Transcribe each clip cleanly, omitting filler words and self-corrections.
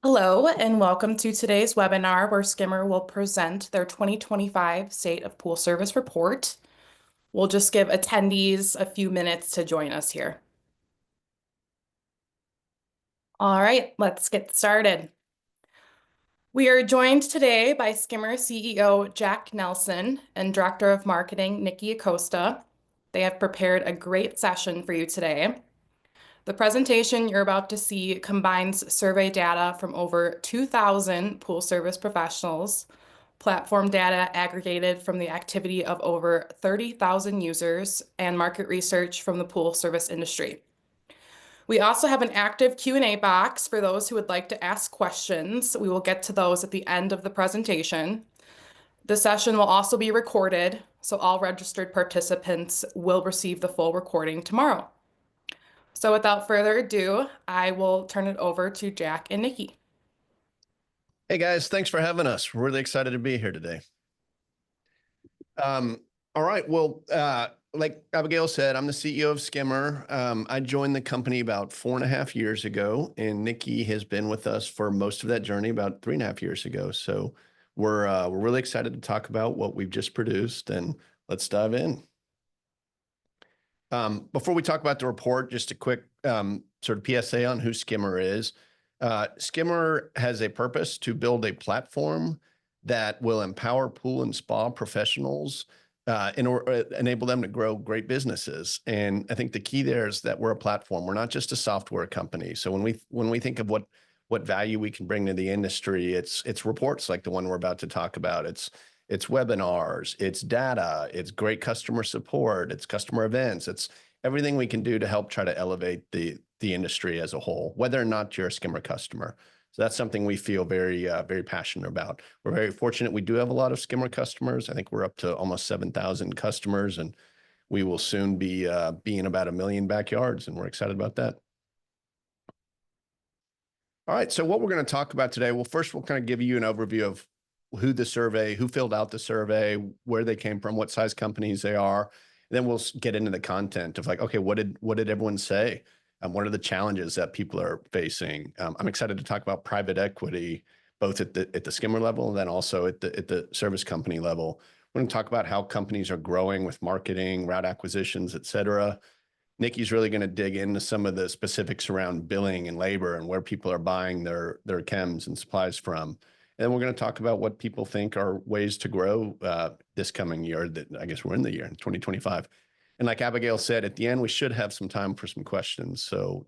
Hello, and welcome to today's webinar where Skimmer will present their 2025 State of Pool Service Report. We'll just give attendees a few minutes to join us here. All right, let's get started. We are joined today by Skimmer CEO Jack Nelson and Director of Marketing Niki Acosta. They have prepared a great session for you today. The presentation you're about to see combines survey data from over 2,000 pool service professionals, platform data aggregated from the activity of over 30,000 users, and market research from the pool service industry. We also have an active Q&A box for those who would like to ask questions. We will get to those at the end of the presentation. The session will also be recorded, so all registered participants will receive the full recording tomorrow. So without further ado, I will turn it over to Jack and Niki. Hey guys, thanks for having us. We're really excited to be here today. All right, well, like Abigail said, I'm the CEO of Skimmer. I joined the company about 4.5 years ago, and Niki has been with us for most of that journey about 3.5 years ago. So we're really excited to talk about what we've just produced, and let's dive in. Before we talk about the report, just a quick sort of PSA on who Skimmer is. Skimmer has a purpose to build a platform that will empower pool and spa professionals enable them to grow great businesses. And I think the key there is that we're a platform. We're not just a software company. So when we think of what value we can bring to the industry, it's reports like the one we're about to talk about. It's webinars, it's data, it's great customer support, it's customer events, it's everything we can do to help try to elevate the industry as a whole, whether or not you're a Skimmer customer. So that's something we feel very, very passionate about. We're very fortunate. We do have a lot of Skimmer customers. I think we're up to almost 7,000 customers, and we will soon be in about 1 million backyards, and we're excited about that. All right, so what we're going to talk about today, well, first we'll kind of give you an overview of who filled out the survey, where they came from, what size companies they are. And then we'll get into the content of like, okay, what did everyone say? What are the challenges that people are facing? I'm excited to talk about private equity, both at the Skimmer level and then also at the service company level. We're going to talk about how companies are growing with marketing, route acquisitions, et cetera. Niki's really going to dig into some of the specifics around billing and labor and where people are buying their chems and supplies from. And then we're going to talk about what people think are ways to grow this coming year. That I guess we're in the year in 2025. And like Abigail said, at the end, we should have some time for some questions. So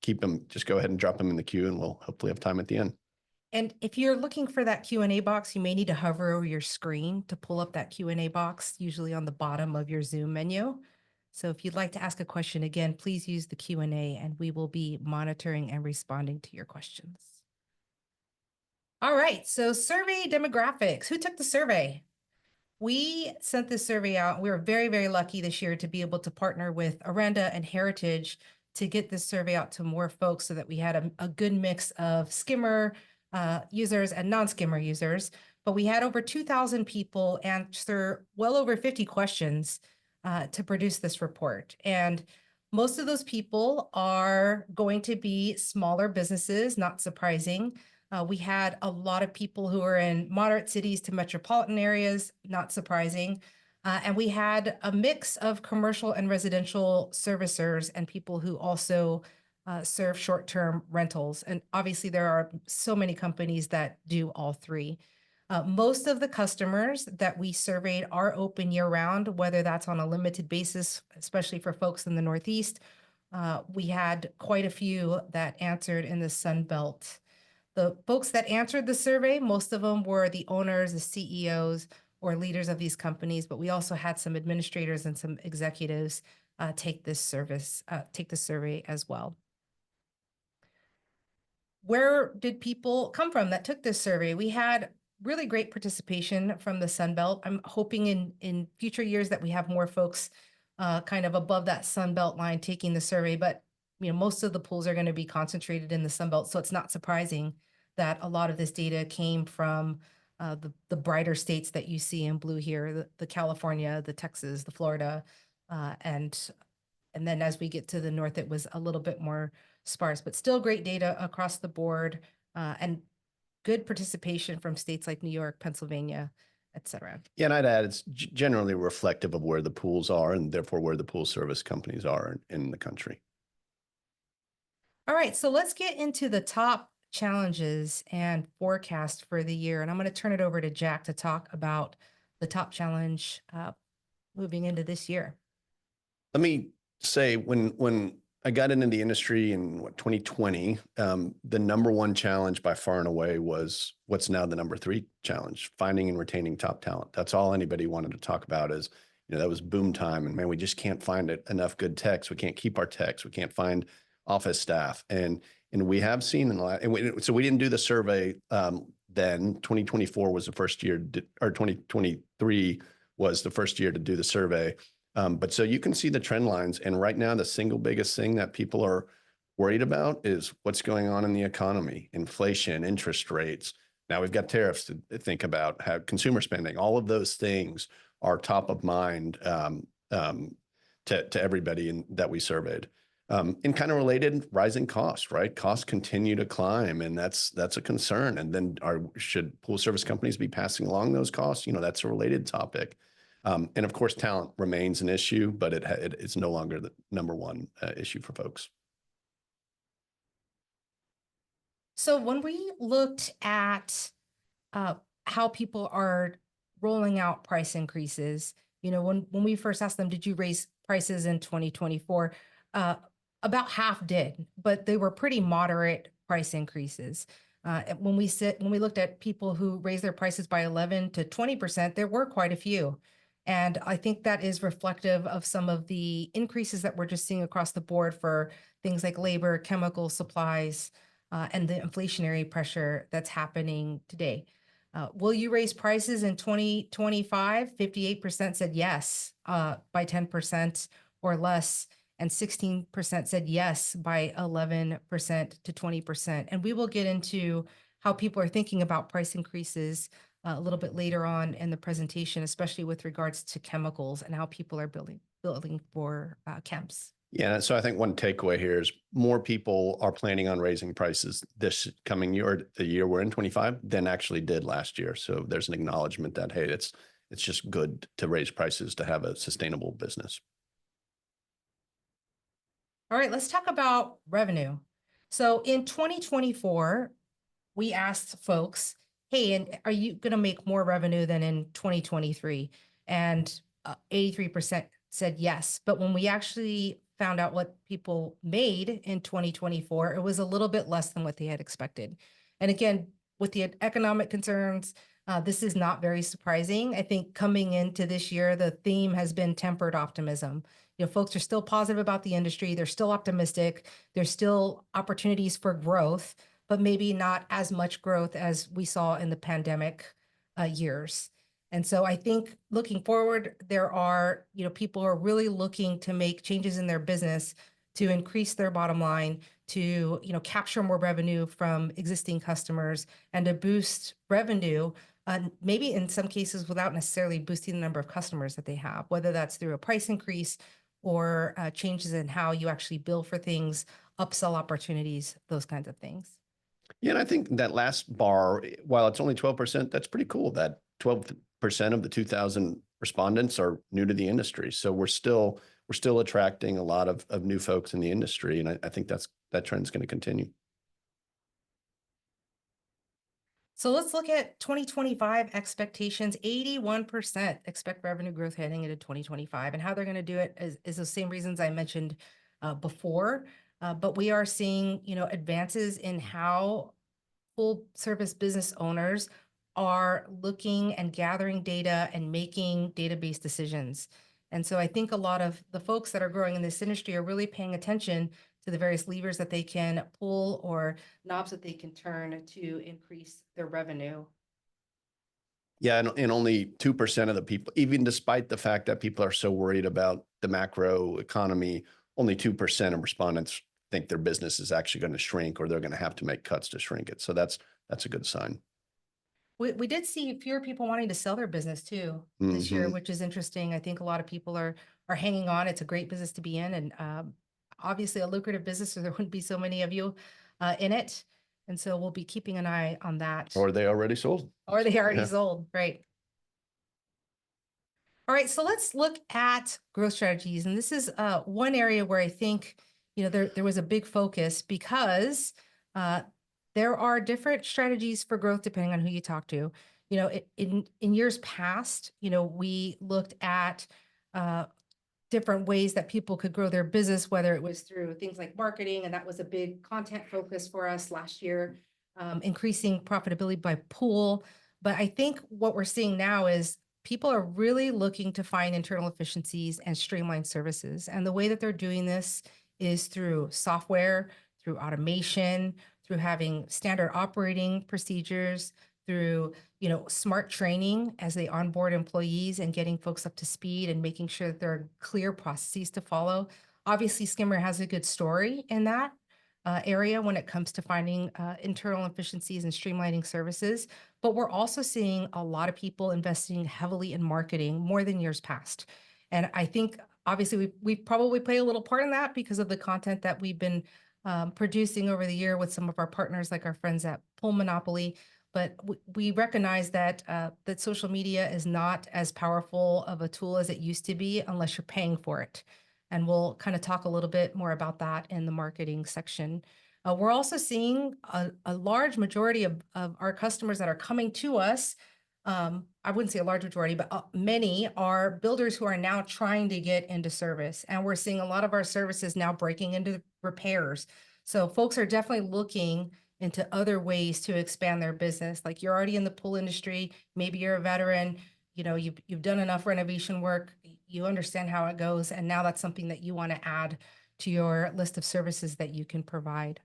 keep them, just go ahead and drop them in the queue, and we'll hopefully have time at the end. And if you're looking for that Q&A box, you may need to hover over your screen to pull up that Q&A box, usually on the bottom of your Zoom menu. So if you'd like to ask a question, again, please use the Q&A, and we will be monitoring and responding to your questions. All right, so survey demographics. Who took the survey? We sent this survey out. We were very, very lucky this year to be able to partner with Arenda and Heritage to get this survey out to more folks so that we had a good mix of Skimmer users and non-Skimmer users. But we had over 2,000 people answer well over 50 questions to produce this report. And most of those people are going to be smaller businesses, not surprising. We had a lot of people who are in moderate cities to metropolitan areas, not surprising. And we had a mix of commercial and residential servicers and people who also serve short-term rentals. And obviously there are so many companies that do all three. Most of the customers that we surveyed are open year-round, whether that's on a limited basis, especially for folks in the Northeast. We had quite a few that answered in the Sun Belt. The folks that answered the survey, most of them were the owners, the CEOs, or leaders of these companies, but we also had some administrators and some executives take this survey as well. Where did people come from that took this survey? We had really great participation from the Sun Belt. I'm hoping in future years that we have more folks kind of above that Sun Belt line taking the survey, but most of the pools are going to be concentrated in the Sun Belt, so it's not surprising that a lot of this data came from the brighter states that you see in blue here, the California, the Texas, the Florida, and then as we get to the north, it was a little bit more sparse, but still great data across the board. and good participation from states like New York, Pennsylvania, et cetera. Yeah, and I'd add it's generally reflective of where the pools are and therefore where the pool service companies are in the country. All right, so let's get into the top challenges and forecast for the year. And I'm going to turn it over to Jack to talk about the top challenge moving into this year. Let me say when I got into the industry in 2020, the number one challenge by far and away was what's now the number three challenge, finding and retaining top talent. That's all anybody wanted to talk about is, that was boom time. And man, we just can't find enough good techs. We can't keep our techs. We can't find office staff. And we have seen in the last, so we didn't do the survey then. 2024 was the first year, or 2023 was the first year to do the survey. But so you can see the trend lines. And right now, the single biggest thing that people are worried about is what's going on in the economy, inflation, interest rates. Now we've got tariffs to think about, have consumer spending. All of those things are top of mind to everybody that we surveyed. And kind of related, rising costs, right? Costs continue to climb, and that's a concern. And then should pool service companies be passing along those costs? That's a related topic. And of course, talent remains an issue, but it's no longer the number one issue for folks. So when we looked at how people are rolling out price increases, when we first asked them, did you raise prices in 2024? About half did, but they were pretty moderate price increases. When we looked at people who raised their prices by 11 to 20%, there were quite a few. And I think that is reflective of some of the increases that we're just seeing across the board for things like labor, chemical supplies, and the inflationary pressure that's happening today. Will you raise prices in 2025? 58% said yes by 10% or less, and 16% said yes by 11% to 20%. And we will get into how people are thinking about price increases a little bit later on in the presentation, especially with regards to chemicals and how people are building for chems. Yeah, so I think one takeaway here is more people are planning on raising prices this coming year, the year we're in 25, than actually did last year. So there's an acknowledgement that, hey, it's just good to raise prices to have a sustainable business. All right, let's talk about revenue. So in 2024, we asked folks, hey, and are you going to make more revenue than in 2023? And 83% said yes. But when we actually found out what people made in 2024, it was a little bit less than what they had expected. And again, with the economic concerns, this is not very surprising. I think coming into this year, the theme has been tempered optimism. Folks are still positive about the industry. They're still optimistic. There's still opportunities for growth, but maybe not as much growth as we saw in the pandemic years. And so I think looking forward, there are, people who are really looking to make changes in their business to increase their bottom line, to, capture more revenue from existing customers and to boost revenue, maybe in some cases without necessarily boosting the number of customers that they have, whether that's through a price increase or changes in how you actually bill for things, upsell opportunities, those kinds of things. Yeah, and I think that last bar, while it's only 12%, that's pretty cool. That 12% of the 2,000 respondents are new to the industry. So we're still attracting a lot of new folks in the industry. And I think that trend's going to continue. So let's look at 2025 expectations. 81% expect revenue growth heading into 2025. And how they're going to do it is the same reasons I mentioned before. But we are seeing, advances in how full service business owners are looking and gathering data and making database decisions. And so I think a lot of the folks that are growing in this industry are really paying attention to the various levers that they can pull or knobs that they can turn to increase their revenue. Yeah, and only 2% of the people, even despite the fact that people are so worried about the macro economy, only 2% of respondents think their business is actually going to shrink or they're going to have to make cuts to shrink it. So that's a good sign. We did see fewer people wanting to sell their business too this year, which is interesting. I think a lot of people are hanging on. It's a great business to be in, and obviously a lucrative business, so there wouldn't be so many of you in it. And so we'll be keeping an eye on that. Or they already sold. Or they already Yeah. sold, right? All right, so let's look at growth strategies. And this is one area where I think, there was a big focus because there are different strategies for growth depending on who you talk to. In years past, we looked at different ways that people could grow their business, whether it was through things like marketing, and that was a big content focus for us last year, increasing profitability by pool. But I think what we're seeing now is people are really looking to find internal efficiencies and streamline services. And the way that they're doing this is through software, through automation, through having standard operating procedures, through smart training as they onboard employees and getting folks up to speed and making sure that there are clear processes to follow. Obviously, Skimmer has a good story in that area when it comes to finding internal efficiencies and streamlining services. But we're also seeing a lot of people investing heavily in marketing more than years past. And I think obviously we probably play a little part in that because of the content that we've been producing over the year with some of our partners, like our friends at Pool Monopoly. But we recognize that that social media is not as powerful of a tool as it used to be unless you're paying for it. And we'll kind of talk a little bit more about that in the marketing section. We're also seeing a large majority of our customers that are coming to us. I wouldn't say a large majority, but many are builders who are now trying to get into service. And we're seeing a lot of our services now breaking into repairs. So folks are definitely looking into other ways to expand their business. Like you're already in the pool industry, maybe you're a veteran, you've done enough renovation work, you understand how it goes, and now that's something that you want to add to your list of services that you can provide.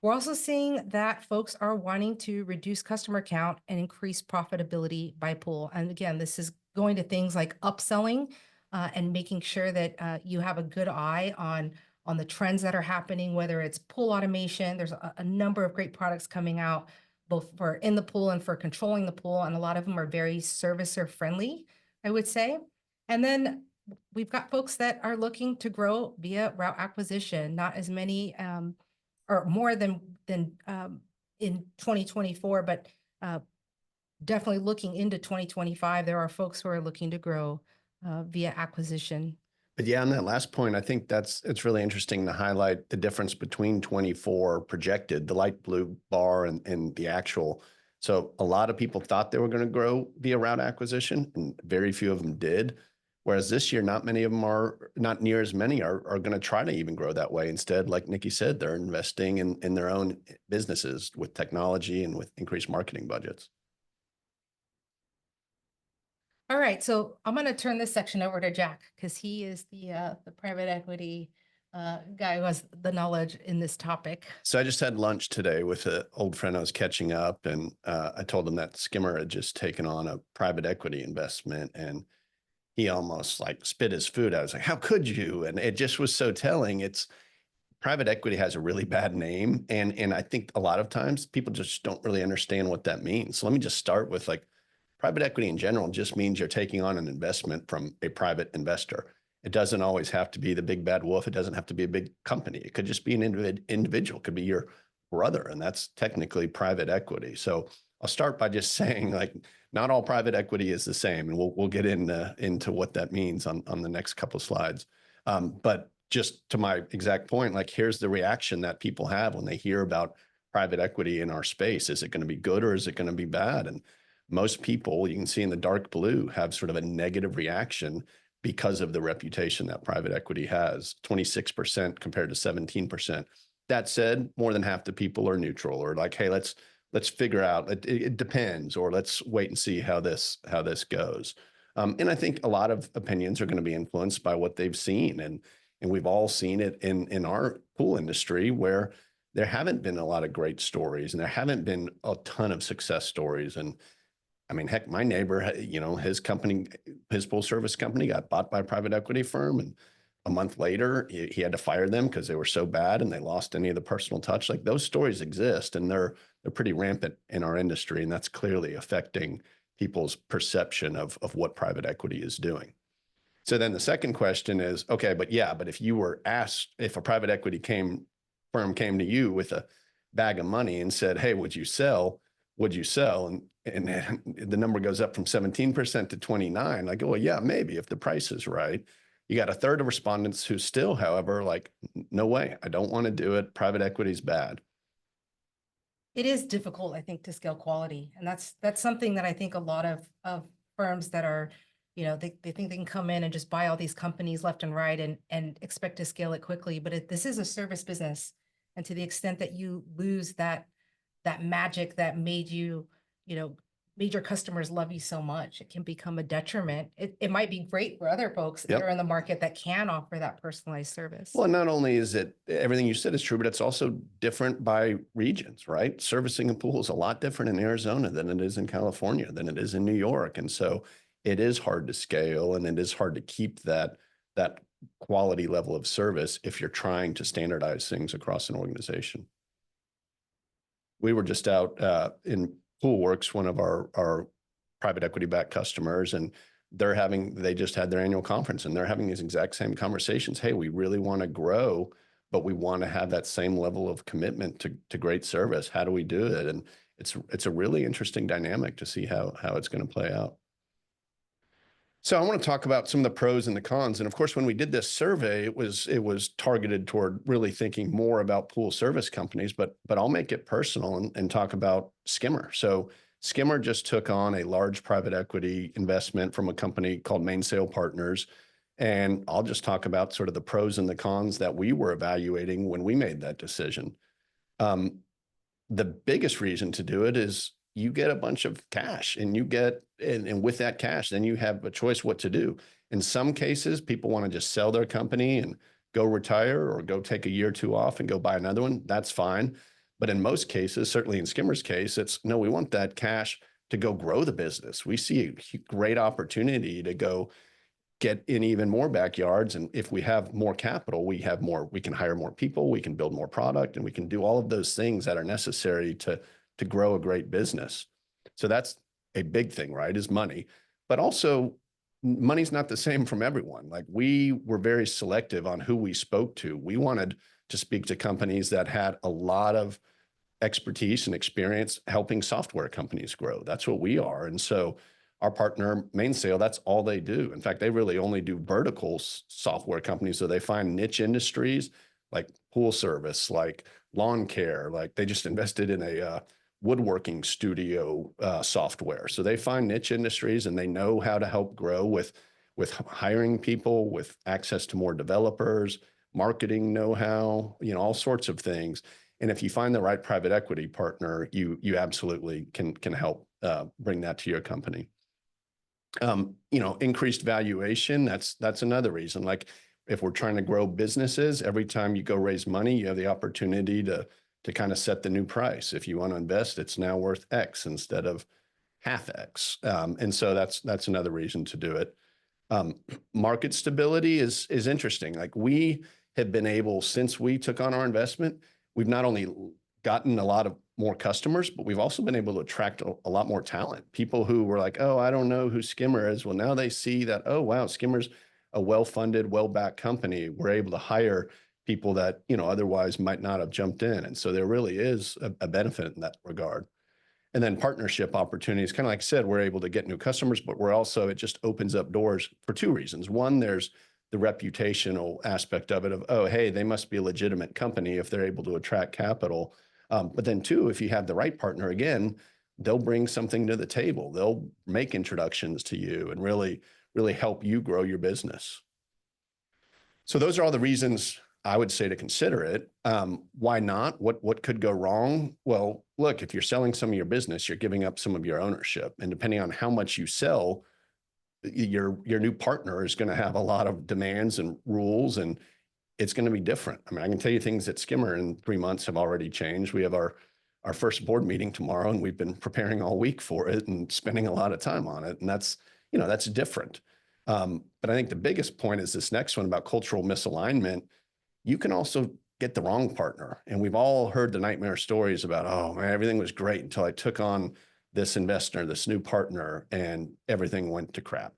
We're also seeing that folks are wanting to reduce customer count and increase profitability by pool. And again, this is going to things like upselling and making sure that you have a good eye on the trends that are happening, whether it's pool automation. There's a number of great products coming out, both for in the pool and for controlling the pool. And a lot of them are very servicer friendly, I would say. And then we've got folks that are looking to grow via route acquisition, not as many or more than in 2024, but definitely looking into 2025, there are folks who are looking to grow via acquisition. But yeah, on that last point, I think it's really interesting to highlight the difference between 24 projected, the light blue bar and the actual. So a lot of people thought they were going to grow via route acquisition, and very few of them did. Whereas this year, not many of them not near as many are going to try to even grow that way. Instead, like Niki said, they're investing in their own businesses with technology and with increased marketing budgets. All right, so I'm going to turn this section over to Jack because he is the private equity guy who has the knowledge in this topic. So I just had lunch today with an old friend I was catching up, and I told him that Skimmer had just taken on a private equity investment, and he almost like spit his food out. I was like, how could you? And it just was so telling. It's private equity has a really bad name. And I think a lot of times people just don't really understand what that means. So let me just start with like private equity in general just means you're taking on an investment from a private investor. It doesn't always have to be the big bad wolf. It doesn't have to be a big company. It could just be an individual. It could be your brother. And that's technically private equity. So I'll start by just saying like, not all private equity is the same. And we'll get into what that means on the next couple of slides. But just to my exact point, like here's the reaction that people have when they hear about private equity in our space. Is it going to be good or is it going to be bad? And most people, you can see in the dark blue, have sort of a negative reaction because of the reputation that private equity has, 26% compared to 17%. That said, more than half the people are neutral or like, hey, let's figure out, it depends, or let's wait and see how this goes. And I think a lot of opinions are going to be influenced by what they've seen. And we've all seen it in our pool industry where there haven't been a lot of great stories and there haven't been a ton of success stories. And I mean, heck, my neighbor, his company, his full service company got bought by a private equity firm. And a month later, he had to fire them because they were so bad and they lost any of the personal touch. Like those stories exist and they're pretty rampant in our industry. And that's clearly affecting people's perception of what private equity is doing. So then the second question is, okay, but if you were asked, if a private equity firm came to you with a bag of money and said, hey, would you sell? Would you sell? And the number goes up from 17% to 29%. I go, well, yeah, maybe if the price is right. You got a third of respondents who still, however, like, no way, I don't want to do it. Private equity is bad. It is difficult, I think, to scale quality. And that's something that I think a lot of firms that are, they think they can come in and just buy all these companies left and right and expect to scale it quickly. But this is a service business. And to the extent that you lose that magic that made made your customers love you so much, it can become a detriment. It might be great for other folks that are in the market that can offer that personalized service. Well, not only is it everything you said is true, but it's also different by regions, right? Servicing a pool is a lot different in Arizona than it is in California, than it is in New York. And so it is hard to scale, and it is hard to keep that quality level of service if you're trying to standardize things across an organization. We were just out in PoolWorks, one of our private equity backed customers, and they just had their annual conference, and they're having these exact same conversations. Hey, we really want to grow, but we want to have that same level of commitment to great service. How do we do it? And it's a really interesting dynamic to see how it's going to play out. So I want to talk about some of the pros and the cons. And of course, when we did this survey, it was targeted toward really thinking more about pool service companies, but I'll make it personal and talk about Skimmer. So Skimmer just took on a large private equity investment from a company called Mainsail Partners. And I'll just talk about sort of the pros and the cons that we were evaluating when we made that decision. The biggest reason to do it is you get a bunch of cash, and and with that cash, then you have a choice what to do. In some cases, people want to just sell their company and go retire or go take a year or two off and go buy another one. That's fine. But in most cases, certainly in Skimmer's case, it's no, we want that cash to go grow the business. We see a great opportunity to go get in even more backyards. And if we have more capital, we can hire more people, we can build more product, and we can do all of those things that are necessary to grow a great business. So that's a big thing, right? Is money. But also, money's not the same from everyone. Like, we were very selective on who we spoke to. We wanted to speak to companies that had a lot of expertise and experience helping software companies grow. That's what we are. And so our partner, Mainsail, that's all they do. In fact, they really only do vertical software companies. So they find niche industries like pool service, like lawn care, like they just invested in a woodworking studio software. So they find niche industries, and they know how to help grow with hiring people, with access to more developers, marketing know-how, all sorts of things. And if you find the right private equity partner, you absolutely can help bring that to your company. Increased valuation, that's another reason. Like, if we're trying to grow businesses, every time you go raise money, you have the opportunity to kind of set the new price. If you want to invest, it's now worth X instead of half X. And so that's another reason to do it. Market stability is interesting. Like, we have been able, since we took on our investment, we've not only gotten a lot of more customers, but we've also been able to attract a lot more talent. People who were like, oh, I don't know who Skimmer is. Well, now they see that, oh, wow, Skimmer's a well-funded, well-backed company. We're able to hire people that, otherwise might not have jumped in. And so there really is a benefit in that regard. And then partnership opportunities, kind of like I said, we're able to get new customers, but it just opens up doors for two reasons. One, there's the reputational aspect of it of, oh, hey, they must be a legitimate company if they're able to attract capital. But then two, if you have the right partner, again, they'll bring something to the table. They'll make introductions to you and really help you grow your business. So those are all the reasons I would say to consider it. Why not? What could go wrong? Well, look, if you're selling some of your business, you're giving up some of your ownership. And depending on how much you sell, your new partner is going to have a lot of demands and rules, and it's going to be different. I mean, I can tell you things at Skimmer in 3 months have already changed. We have our first board meeting tomorrow, and we've been preparing all week for it and spending a lot of time on it. And that's different. But I think the biggest point is this next one about cultural misalignment. You can also get the wrong partner. And we've all heard the nightmare stories about, oh man, everything was great until I took on this investor, this new partner, and everything went to crap.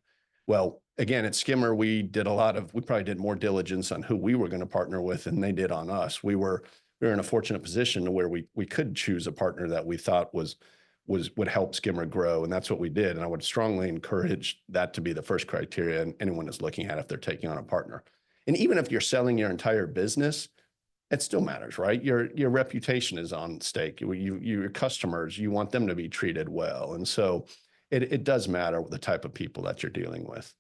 Well, again, at Skimmer, we probably did more diligence on who we were going to partner with than they did on us. We were we were in a fortunate position to where we could choose a partner that we thought would help Skimmer grow. And that's what we did. And I would strongly encourage that to be the first criteria anyone is looking at if they're taking on a partner. And even if you're selling your entire business, it still matters, right? Your reputation is on stake. Your customers, you want them to be treated well. And so it does matter the type of people that you're dealing with.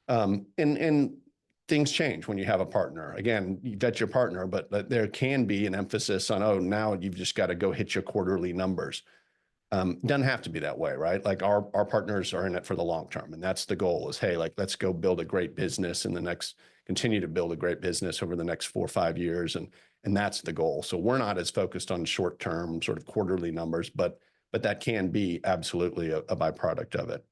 And things change when you have a partner. Again, you vet your partner, but there can be an emphasis on, oh, now you've just got to go hit your quarterly numbers. Doesn't have to be that way, right? Like our partners are in it for the long term. And that's the goal is, hey, like, let's go build a great business continue to build a great business over the next 4 or 5 years. And that's the goal. So we're not as focused on short-term sort of quarterly numbers, but that can be absolutely a byproduct of it.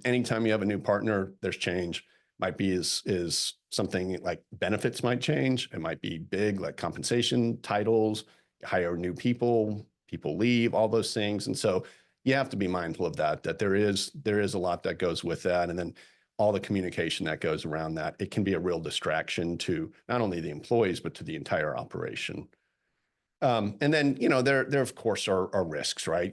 Anytime you have a new partner, there's change. Might be is something like benefits might change. It might be big, like compensation, titles, hire new people leave, all those things. And so you have to be mindful of that there is a lot that goes with that. And then all the communication that goes around that, it can be a real distraction to not only the employees, but to the entire operation. And then, there of course are risks, right?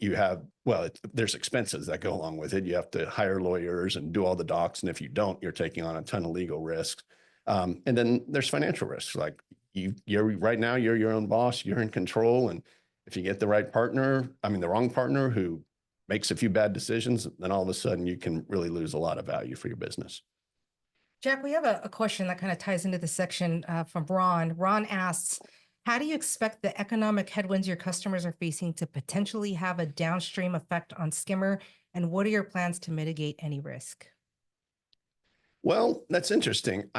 There's expenses that go along with it. You have to hire lawyers and do all the docs. And if you don't, you're taking on a ton of legal risks. And then there's financial risks. Like right now, you're your own boss, you're in control. And if you get the wrong partner who makes a few bad decisions, then all of a sudden you can really lose a lot of value for your business. Jack, we have a question that kind of ties into the section from Ron. Ron asks, how do you expect the economic headwinds your customers are facing to potentially have a downstream effect on Skimmer? And what are your plans to mitigate any risk? Well, that's interesting.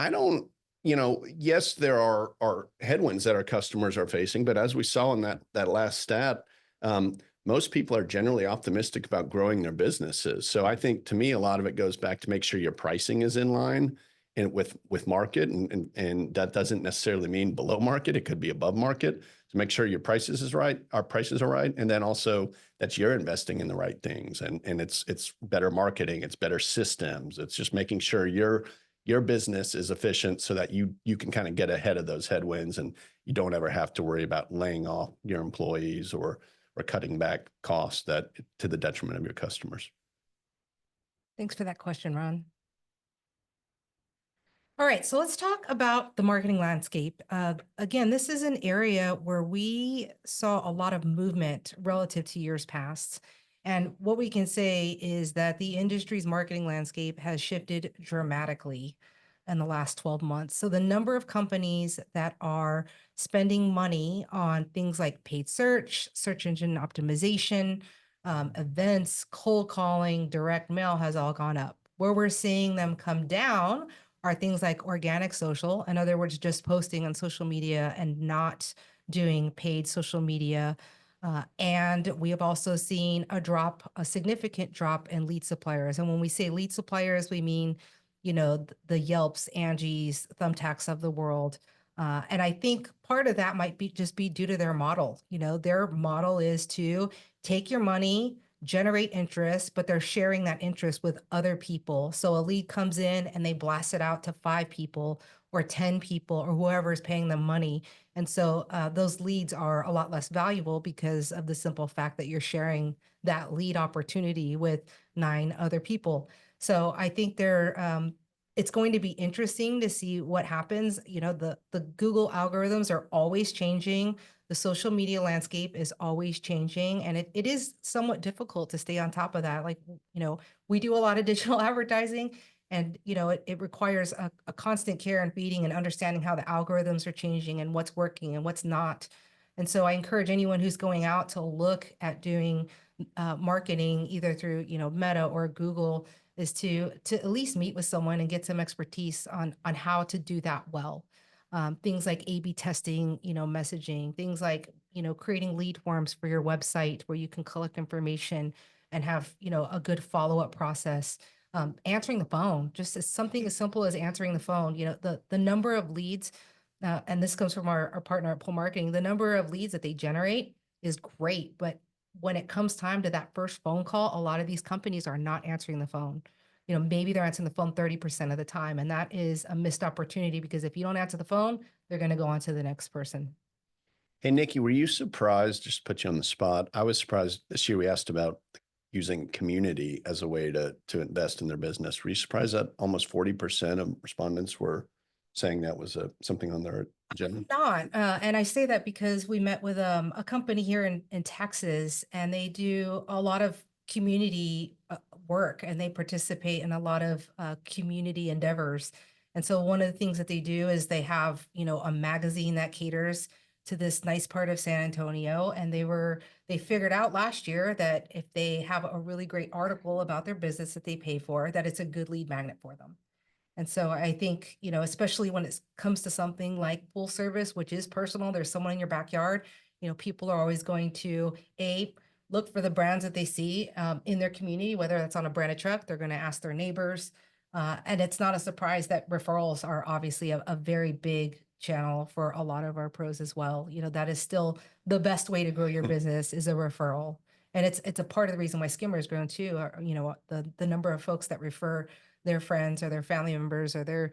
Yes, there are headwinds that our customers are facing, but as we saw in that last stat, most people are generally optimistic about growing their businesses. So I think to me, a lot of it goes back to make sure your pricing is in line and with market, and that doesn't necessarily mean below market. It could be above market. So make sure your prices are right, and then also that you're investing in the right things, and it's better marketing, it's better systems, it's just making sure your business is efficient so that you can kind of get ahead of those headwinds, and you don't ever have to worry about laying off your employees or cutting back costs that to the detriment of your customers. Thanks for that question, Ron. All right, so let's talk about the marketing landscape. Again, this is an area where we saw a lot of movement relative to years past. And what we can say is that the industry's marketing landscape has shifted dramatically in the last 12 months. So the number of companies that are spending money on things like paid search engine optimization, events, cold calling, direct mail has all gone up. Where we're seeing them come down are things like organic social. In other words, just posting on social media and not doing paid social media. And we have also seen a significant drop in lead suppliers. And when we say lead suppliers, we mean, the Yelps, Angie's, Thumbtacks of the world. And I think part of that might be due to their model. Their model is to take your money, generate interest, but they're sharing that interest with other people. So a lead comes in and they blast it out to 5 people or 10 people or whoever is paying them money. And so those leads are a lot less valuable because of the simple fact that you're sharing that lead opportunity with 9 other people. So I think it's going to be interesting to see what happens. The Google algorithms are always changing. The social media landscape is always changing, and it is somewhat difficult to stay on top of that. Like, we do a lot of digital advertising, and, it requires a constant care and feeding and understanding how the algorithms are changing and what's working and what's not. And so I encourage anyone who's going out to look at doing marketing either through, Meta or Google is to at least meet with someone and get some expertise on how to do that well. Things like A/B testing, messaging, things like, creating lead forms for your website where you can collect information and have, a good follow-up process. Answering the phone, just something as simple as answering the phone. The number of leads, and this comes from our partner at Pull Marketing, the number of leads that they generate is great, but when it comes time to that first phone call, a lot of these companies are not answering the phone. Maybe they're answering the phone 30% of the time, and that is a missed opportunity because if you don't answer the phone, they're going to go on to the next person. Hey, Nikki, were you surprised, just to put you on the spot? I was surprised this year we asked about using community as a way to invest in their business. Were you surprised that almost 40% of respondents were saying that was something on their agenda? Not, and I say that because we met with a company here in Texas, and they do a lot of community work, and they participate in a lot of community endeavors. And so one of the things that they do is they have, a magazine that caters to this nice part of San Antonio, and they figured out last year that if they have a really great article about their business that they pay for, that it's a good lead magnet for them. And so I think, especially when it comes to something like pool service, which is personal, there's someone in your backyard, people are always going to look for the brands that they see in their community, whether that's on a branded truck, they're going to ask their neighbors. And it's not a surprise that referrals are obviously a very big channel for a lot of our pros as well. That is still the best way to grow your business is a referral. And it's a part of the reason why Skimmer has grown too. The number of folks that refer their friends or their family members or their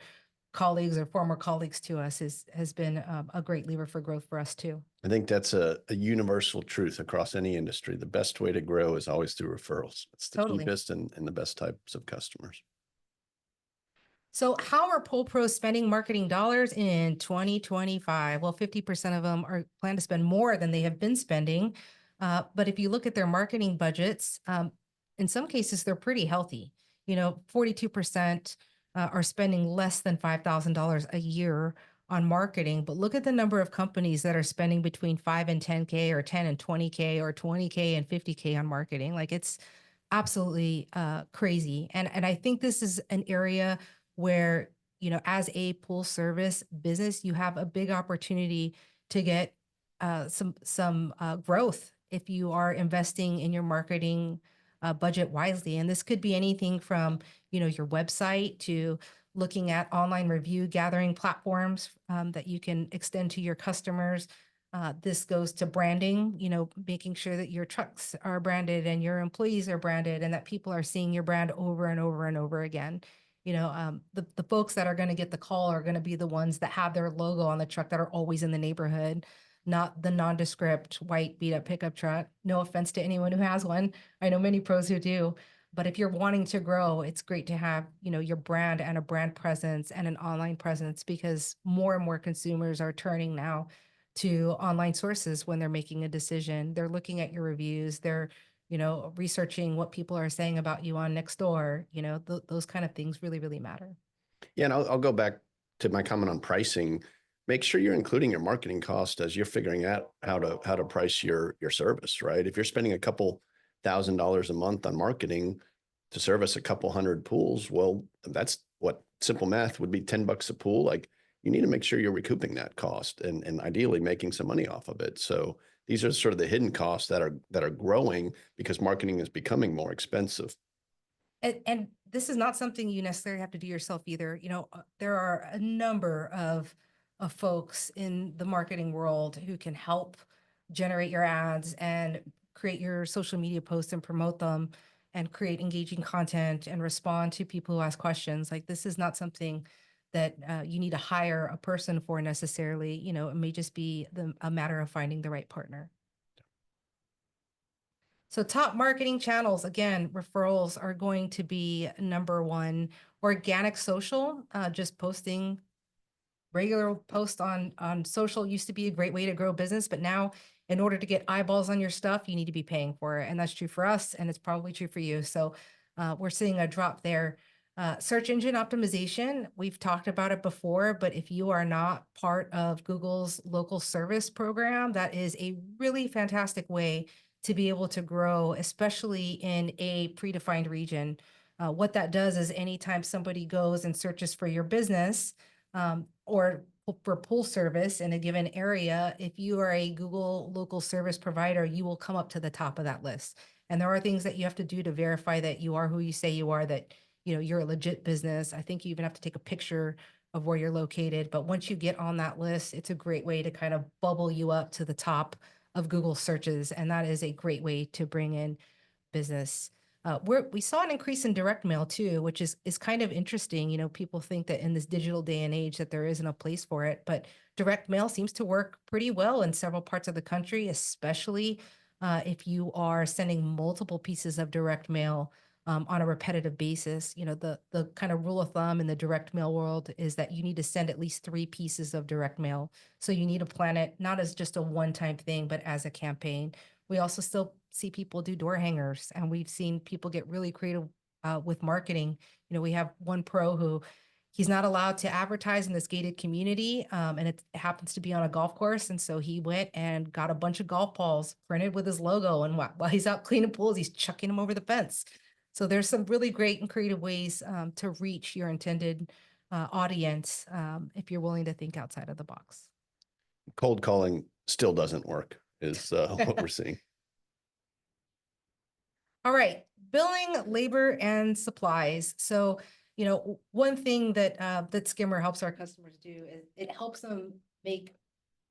colleagues or former colleagues to us has been a great lever for growth for us too. I think that's a universal truth across any industry. The best way to grow is always through referrals. It's the Totally. cheapest and the best types of customers. So how are pool pros spending marketing dollars in 2025? Well, 50% of them are plan to spend more than they have been spending. But if you look at their marketing budgets, in some cases, they're pretty healthy. 42% are spending less than $5,000 a year on marketing. But look at the number of companies that are spending between 5 and 10K or 10 and 20K or 20K and 50K on marketing. Like it's absolutely crazy. And I think this is an area where, as a pool service business, you have a big opportunity to get some growth if you are investing in your marketing budget wisely. And this could be anything from, your website to looking at online review gathering platforms that you can extend to your customers. This goes to branding, making sure that your trucks are branded and your employees are branded and that people are seeing your brand over and over and over again. The folks that are going to get the call are going to be the ones that have their logo on the truck that are always in the neighborhood, not the nondescript white beat up pickup truck. No offense to anyone who has one. I know many pros who do. But if you're wanting to grow, it's great to have, your brand and a brand presence and an online presence because more and more consumers are turning now to online sources when they're making a decision. They're looking at your reviews. They're researching what people are saying about you on Nextdoor, those kind of things really, really matter. Yeah, and I'll go back to my comment on pricing. Make sure you're including your marketing cost as you're figuring out how to price your service, right? If you're spending a couple $1,000s a month on marketing to service a couple hundred pools, well, that's what simple math would be $10 a pool. Like you need to make sure you're recouping that cost and ideally making some money off of it. So these are sort of the hidden costs that are growing because marketing is becoming more expensive. And this is not something you necessarily have to do yourself either. There are a number of folks in the marketing world who can help generate your ads and create your social media posts and promote them and create engaging content and respond to people who ask questions. Like this is not something that you need to hire a person for necessarily. It may just be a matter of finding the right partner. So top marketing channels, again, referrals are going to be number one. Organic social, just posting regular posts on social used to be a great way to grow business, but now in order to get eyeballs on your stuff, you need to be paying for it. And that's true for us, and it's probably true for you. So we're seeing a drop there. Search engine optimization, we've talked about it before, but if you are not part of Google's local service program, that is a really fantastic way to be able to grow, especially in a predefined region. What that does is anytime somebody goes and searches for your business or for pool service in a given area, if you are a Google local service provider, you will come up to the top of that list. And there are things that you have to do to verify that you are who you say you are, that you're a legit business. I think you even have to take a picture of where you're located. But once you get on that list, it's a great way to kind of bubble you up to the top of Google searches. And that is a great way to bring in business. We saw an increase in direct mail too, which is kind of interesting. People think that in this digital day and age that there isn't a place for it, but direct mail seems to work pretty well in several parts of the country, especially if you are sending multiple pieces of direct mail on a repetitive basis. You know, the kind of rule of thumb in the direct mail world is that you need to send at least 3 pieces of direct mail. So you need to plan it not as just a one-time thing, but as a campaign. We also still see people do door hangers, and we've seen people get really creative with marketing. You know, we have one pro who he's not allowed to advertise in this gated community, and it happens to be on a golf course. And so he went and got a bunch of golf balls printed with his logo. And while he's out cleaning pools, he's chucking them over the fence. So there's some really great and creative ways to reach your intended audience if you're willing to think outside of the box. Cold calling still doesn't work, is what we're seeing. All right, billing, labor, and supplies. So, you know, one thing that that Skimmer helps our customers do is it helps them make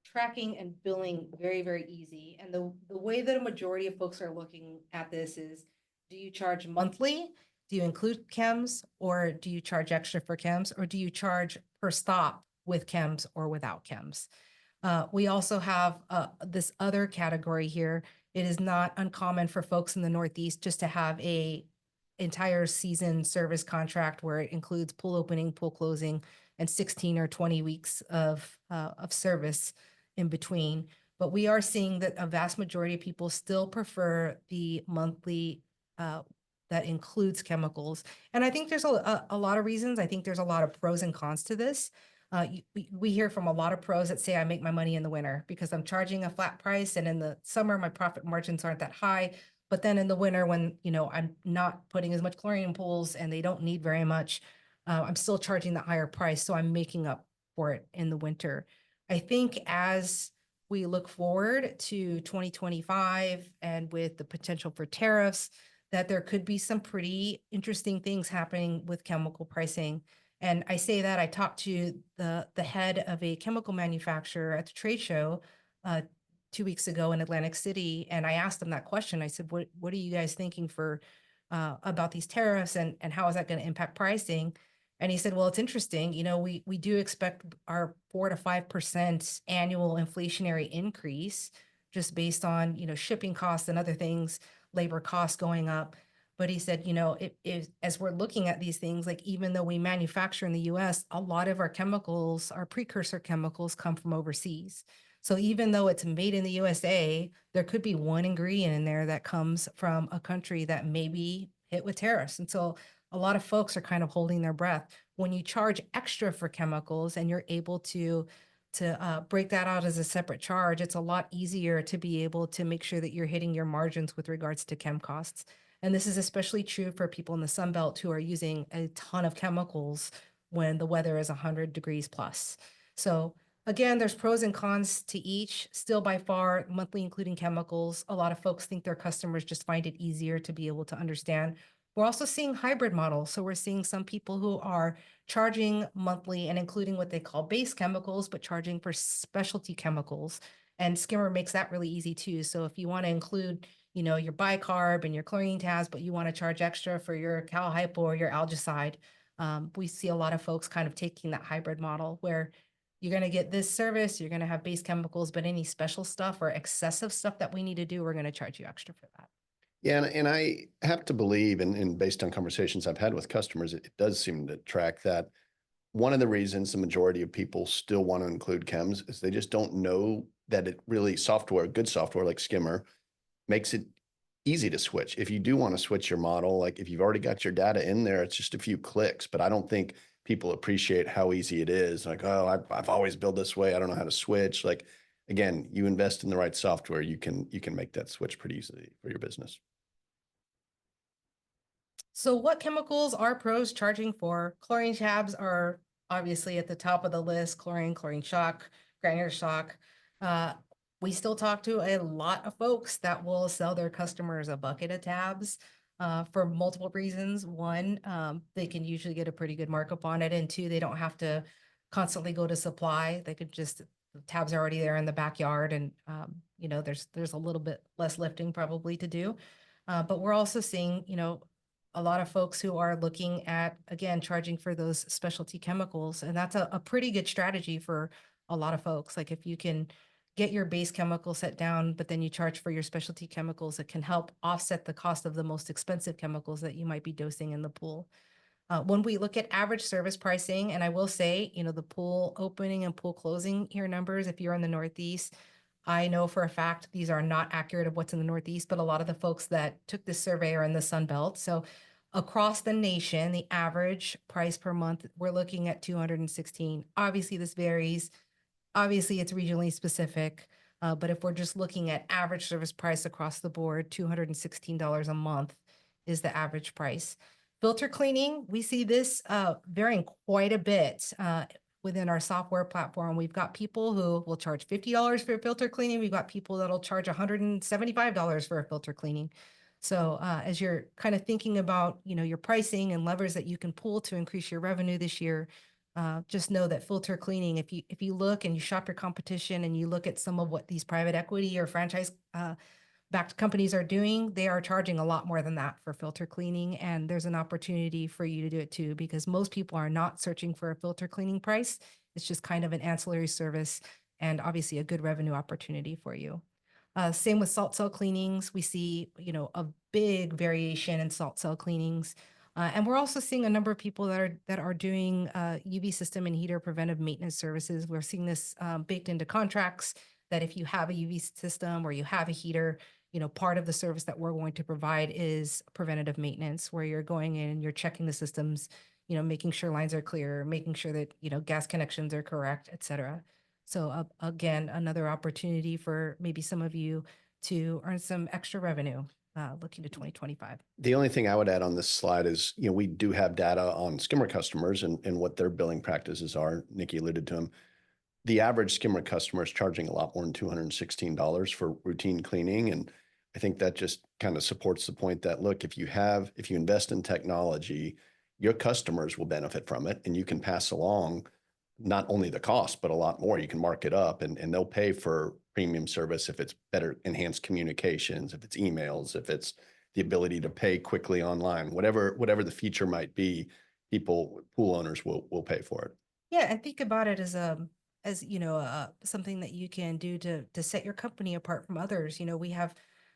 tracking and billing very, very easy. And the way that a majority of folks are looking at this is, do you charge monthly? Do you include chems, or do you charge extra for chems, or do you charge per stop with chems or without chems? We also have this other category here. It is not uncommon for folks in the Northeast just to have a entire season service contract where it includes pool opening, pool closing, and 16 or 20 weeks of service in between. But we are seeing that a vast majority of people still prefer the monthly that includes chemicals. And I think there's a lot of reasons. I think there's a lot of pros and cons to this. We hear from a lot of pros that say I make my money in the winter because I'm charging a flat price, and in the summer my profit margins aren't that high. But then in the winter, when I'm not putting as much chlorine in pools and they don't need very much, I'm still charging the higher price, so I'm making up for it in the winter. I think as we look forward to 2025 and with the potential for tariffs, that there could be some pretty interesting things happening with chemical pricing. And I say that I talked to the head of a chemical manufacturer at the trade show 2 weeks ago in Atlantic City, and I asked them that question. I said, "What are you guys thinking for about these tariffs, and how is that going to impact pricing?" And he said, "Well, it's interesting. You know, we do expect our 4 to 5% annual inflationary increase just based on shipping costs and other things, labor costs going up." But he said, as we're looking at these things, like even though we manufacture in the US, a lot of our chemicals, our precursor chemicals come from overseas. So even though it's made in the USA, there could be one ingredient in there that comes from a country that may be hit with tariffs. And so a lot of folks are kind of holding their breath. When you charge extra for chemicals and you're able to break that out as a separate charge, it's a lot easier to be able to make sure that you're hitting your margins with regards to chem costs. And this is especially true for people in the Sun Belt who are using a ton of chemicals when the weather is 100 degrees plus. So again, there's pros and cons to each. Still, by far, monthly including chemicals, a lot of folks think their customers just find it easier to be able to understand. We're also seeing hybrid models. So we're seeing some people who are charging monthly and including what they call base chemicals, but charging for specialty chemicals. And Skimmer makes that really easy too. So if you want to include your bicarb and your chlorine tabs, but you want to charge extra for your cal hypo or your algicide, we see a lot of folks kind of taking that hybrid model where you're going to get this service, you're going to have base chemicals, but any special stuff or excessive stuff that we need to do, we're going to charge you extra for that. Yeah, and I have to believe, and based on conversations I've had with customers, it does seem to track that one of the reasons the majority of people still want to include chems is they just don't know that it really good software like Skimmer makes it easy to switch. If you do want to switch your model, like if you've already got your data in there, it's just a few clicks, but I don't think people appreciate how easy it is. Like, oh, I've always built this way. I don't know how to switch. Like, again, you invest in the right software, you can make that switch pretty easily for your business. So what chemicals are pros charging for? Chlorine tabs are obviously at the top of the list. Chlorine shock, granular shock. We still talk to a lot of folks that will sell their customers a bucket of tabs for multiple reasons. One, they can usually get a pretty good markup on it. And two, they don't have to constantly go to supply. They could just, the tabs are already there in the backyard, and there's a little bit less lifting probably to do. But we're also seeing, a lot of folks who are looking at, again, charging for those specialty chemicals. And that's a pretty good strategy for a lot of folks. Like if you can get your base chemical set down, but then you charge for your specialty chemicals, it can help offset the cost of the most expensive chemicals that you might be dosing in the pool. When we look at average service pricing, and I will say, the pool opening and pool closing here numbers, if you're in the Northeast, I know for a fact these are not accurate of what's in the Northeast, but a lot of the folks that took this survey are in the Sun Belt. So across the nation, the average price per month, we're looking at 216. Obviously, this varies. Obviously, it's regionally specific. But if we're just looking at average service price across the board, $216 a month is the average price. Filter cleaning, we see this varying quite a bit within our software platform. We've got people who will charge $50 for filter cleaning. We've got people that'll charge $175 for a filter cleaning. So as you're kind of thinking about, your pricing and levers that you can pull to increase your revenue this year, just know that filter cleaning, if you look and you shop your competition and you look at some of what these private equity or franchise backed companies are doing, they are charging a lot more than that for filter cleaning. And there's an opportunity for you to do it too, because most people are not searching for a filter cleaning price. It's just kind of an ancillary service and obviously a good revenue opportunity for you. Same with salt cell cleanings. We see, a big variation in salt cell cleanings. And we're also seeing a number of people that are doing UV system and heater preventive maintenance services. We're seeing this baked into contracts that if you have a UV system or you have a heater, part of the service that we're going to provide is preventative maintenance, where you're going in and you're checking the systems, making sure lines are clear, making sure that, gas connections are correct, et cetera. So again, another opportunity for maybe some of you to earn some extra revenue looking to 2025. The only thing I would add on this slide is, we do have data on Skimmer customers and what their billing practices are. Niki alluded to them. The average Skimmer customer is charging a lot more than $216 for routine cleaning. And I think that just kind of supports the point that, look, if you invest in technology, your customers will benefit from it, and you can pass along not only the cost, but a lot more. You can mark it up and they'll pay for premium service if it's better enhanced communications, if it's emails, if it's the ability to pay quickly online, whatever the feature might be, pool owners will pay for it. Yeah, and think about it as something that you can do to set your company apart from others. We have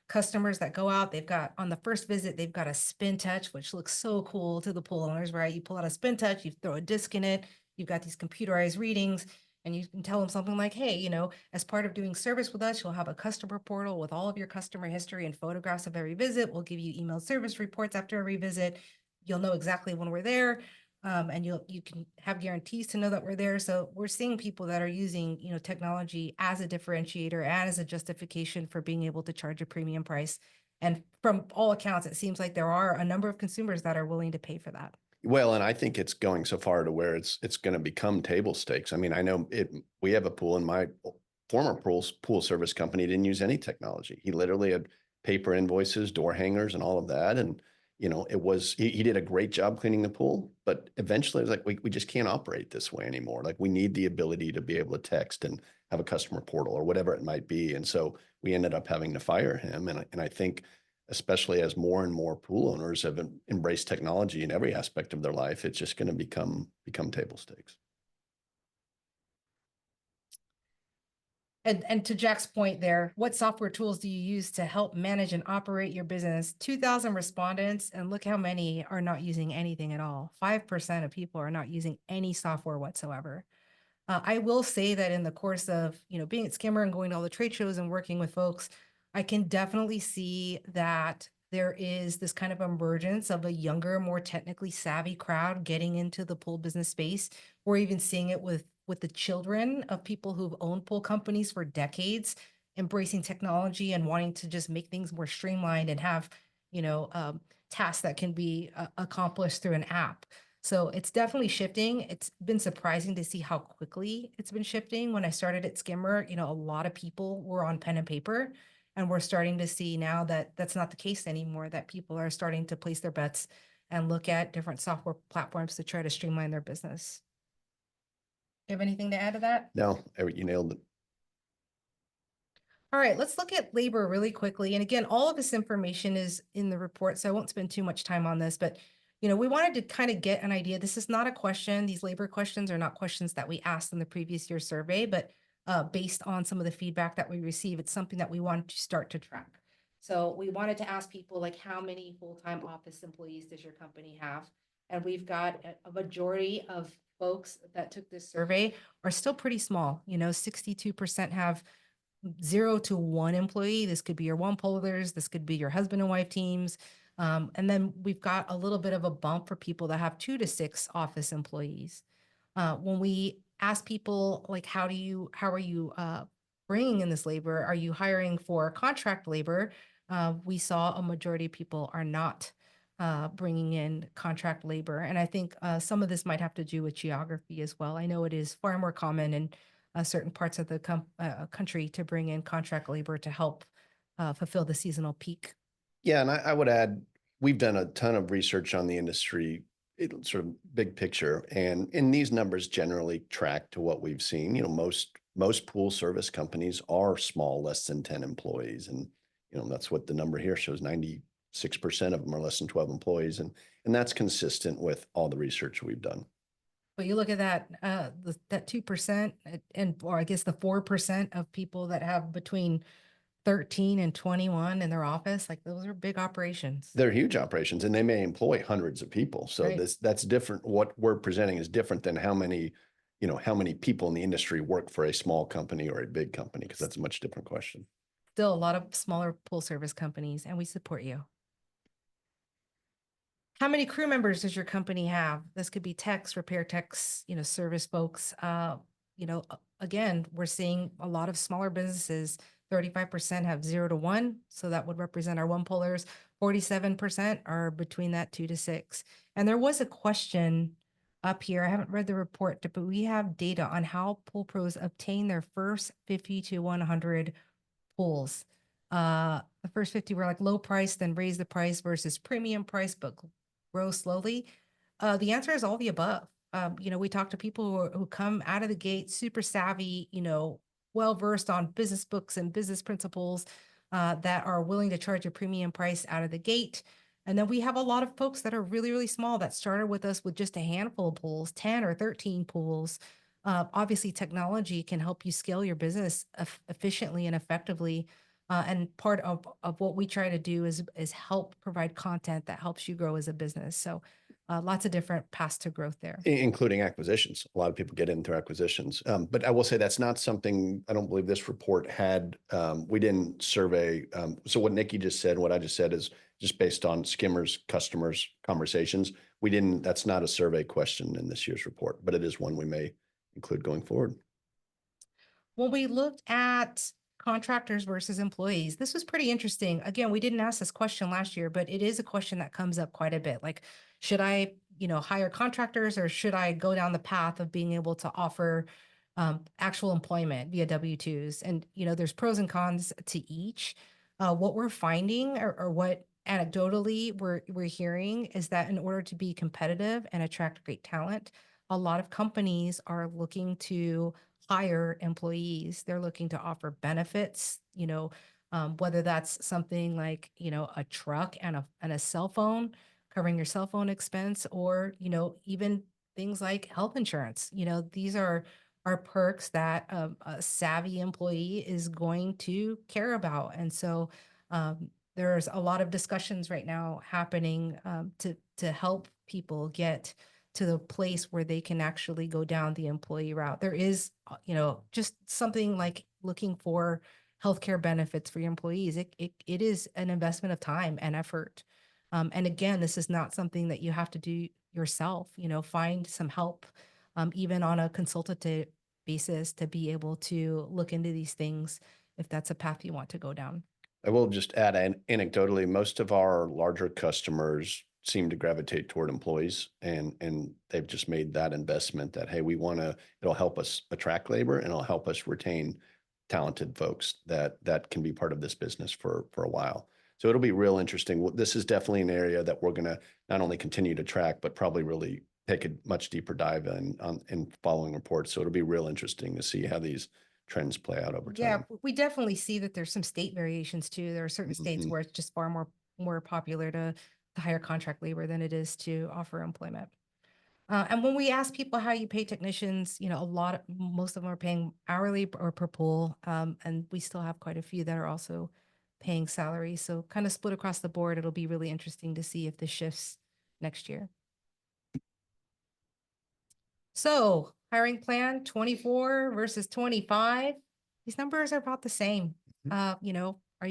customers that go out, they've got on the first visit, they've got a spin touch, which looks so cool to the pool owners, right? You pull out a spin touch, you throw a disc in it, you've got these computerized readings, and you can tell them something like, hey, as part of doing service with us, you'll have a customer portal with all of your customer history and photographs of every visit. We'll give you emailed service reports after every visit. You'll know exactly when we're there. And you can have guarantees to know that we're there. So we're seeing people that are using, technology as a differentiator and as a justification for being able to charge a premium price. And from all accounts, it seems like there are a number of consumers that are willing to pay for that. Well, and I think it's going so far to where it's going to become table stakes. I mean, I know we have a pool, and my former pool service company didn't use any technology. He literally had paper invoices, door hangers, and all of that. And he did a great job cleaning the pool, but eventually it was like, we just can't operate this way anymore. Like, we need the ability to be able to text and have a customer portal or whatever it might be. And so we ended up having to fire him. And I think, especially as more and more pool owners have embraced technology in every aspect of their life, it's just going to become table stakes. And to Jack's point there, what software tools do you use to help manage and operate your business? 2,000 respondents, and look how many are not using anything at all. 5% of people are not using any software whatsoever. I will say that in the course of, being at Skimmer and going to all the trade shows and working with folks, I can definitely see that there is this kind of emergence of a younger, more technically savvy crowd getting into the pool business space. We're even seeing it with the children of people who've owned pool companies for decades, embracing technology and wanting to just make things more streamlined and have, tasks that can be accomplished through an app. So it's definitely shifting. It's been surprising to see how quickly it's been shifting. When I started at Skimmer, a lot of people were on pen and paper, and we're starting to see now that that's not the case anymore, that people are starting to place their bets and look at different software platforms to try to streamline their business. You have anything to add to that? No, you nailed it. All right, let's look at labor really quickly. And again, all of this information is in the report, so I won't spend too much time on this, but we wanted to kind of get an idea. This is not a question. These labor questions are not questions that we asked in the previous year's survey, but based on some of the feedback that we receive, it's something that we wanted to start to track. So we wanted to ask people like, how many full-time office employees does your company have? And we've got a majority of folks that took this survey are still pretty small. 62% have 0 to 1 employee. This could be your one polars. This could be your husband and wife teams. And then we've got a little bit of a bump for people that have 2 to 6 office employees. When we ask people like, how are you bringing in this labor? Are you hiring for contract labor? We saw a majority of people are not bringing in contract labor. And I think some of this might have to do with geography as well. I know it is far more common in certain parts of the country to bring in contract labor to help fulfill the seasonal peak. Yeah, and I would add, we've done a ton of research on the industry, sort of big picture, and in these numbers generally track to what we've seen. Most pool service companies are small, less than 10 employees, and that's what the number here shows. 96% of them are less than 12 employees, and that's consistent with all the research we've done. But you look at that, that 2% or I guess the 4% of people that have between 13 and 21 in their office, like those are big operations. They're huge operations, and they may employ hundreds of people. So Right. that's different. What we're presenting is different than how many people in the industry work for a small company or a big company, because that's a much different question. Still a lot of smaller pool service companies, and we support you. How many crew members does your company have? This could be techs, repair techs, service folks. Again, we're seeing a lot of smaller businesses. 35% have 0 to 1. So that would represent our one pullers. 47% are between that 2 to 6. And there was a question up here. I haven't read the report, but we have data on how pool pros obtain their first 50 to 100 pools. The first 50 were like low price, then raise the price versus premium price, but grow slowly. The answer is all the above. We talk to people who come out of the gate super savvy, well-versed on business books and business principles that are willing to charge a premium price out of the gate. And then we have a lot of folks that are really, really small that started with us with just a handful of pools, 10 or 13 pools. Obviously, technology can help you scale your business efficiently and effectively. And part of what we try to do is help provide content that helps you grow as a business. So lots of different paths to growth there. Including acquisitions. A lot of people get in through acquisitions. But I will say that's not something, I don't believe this report had. We didn't survey. So what Niki just said, what I just said is just based on Skimmer's customers' conversations. That's not a survey question in this year's report, but it is one we may include going forward. When we looked at contractors versus employees, this was pretty interesting. Again, we didn't ask this question last year, but it is a question that comes up quite a bit. Like, should I, hire contractors, or should I go down the path of being able to offer actual employment via W-2s? And, there's pros and cons to each. What we're finding or what anecdotally we're hearing is that in order to be competitive and attract great talent, a lot of companies are looking to hire employees. They're looking to offer benefits, whether that's something like, a truck and a cell phone, covering your cell phone expense, or, even things like health insurance. These are perks that a savvy employee is going to care about. And so there's a lot of discussions right now happening to help people get to the place where they can actually go down the employee route. There is, just something like looking for healthcare benefits for your employees. It is an investment of time and effort. And again, this is not something that you have to do yourself. Find some help, even on a consultative basis, to be able to look into these things if that's a path you want to go down. I will just add anecdotally, most of our larger customers seem to gravitate toward employees, and they've just made that investment that, hey, it'll help us attract labor, and it'll help us retain talented folks that can be part of this business for a while. So it'll be real interesting. This is definitely an area that we're going to not only continue to track, but probably really take a much deeper dive in following reports. So it'll be real interesting to see how these trends play out over time. Yeah, we definitely see that there's some state variations too. There are certain states where it's just far more popular to hire contract labor than it is to offer employment. And when we ask people how you pay technicians, most of them are paying hourly or per pull. And we still have quite a few that are also paying salary. So kind of split across the board. It'll be really interesting to see if this shifts next year. So hiring plan 24 versus 25. These numbers are about the same. Are you